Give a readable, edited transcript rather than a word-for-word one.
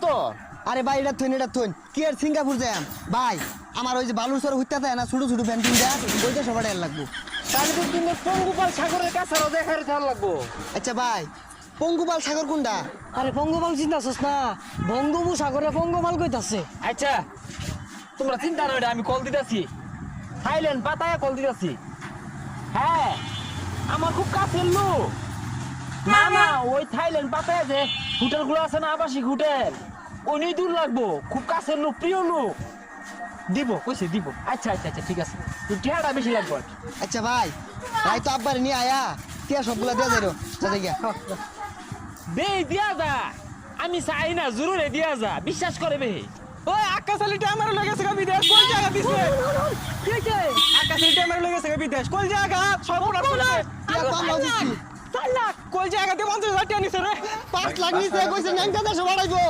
তো আরে ভাই এটা থইন কি আর সিঙ্গাপুর যাম ভাই আমার ওই যে বালুচর হইতা দেয় না ছোট ছোট প্যান্টিং দেয়া ওইটা সবার লাগবো। তাহলে তো কিন্তু পঙ্গুপাল সাগরের কাছারও দেখার খেয়াল লাগবো। আচ্ছা ভাই পঙ্গুপাল সাগর কোনটা? আরে পঙ্গপাল চিন্তাছস না, বঙ্গোপসাগরে পঙ্গপাল কইতাছে। আচ্ছা তোমরা চিন্তা নয়, আমি কল দিতেছি, থাইল্যান্ড পাতায় কল দিতেছি। হ্যাঁ আমার খুব কাছের লোক। না না ওই থাইল্যান্ড পাতায় যে হোটেল গুলো আছে না, আবাসিক হোটেল, ওই দূর লাগবো, খুব কাছের লোক, প্রিয় লোক। দিব কইছে দিব। আচ্ছা আচ্ছা আচ্ছা ঠিক আছে, তুই টিয়াটা বেশি লাগবে। আচ্ছা ভাই তাই তো আব্বারে নিয়ে আয়া টিয়া সবগুলা দিয়ে যাইরো যাই গিয়া বে দিয়া যা, আমি চাই না, জরুরে দিয়া যা, বিশ্বাস করে বে। ওই আকাশ আলীটা আমার লেগেছে বিদেশ কোন জায়গা দিছে? কে কে আকাশ আলীটা আমার লেগেছে বিদেশ কোন জায়গা? সব পুরা টিয়া কম লাও দিছি 4 লাখ কোন জায়গাতে 50,000 টাকা নিছে রে? 5 লাখ নিচে কইছে ন্যাংটা দেশ বাড়াইবো।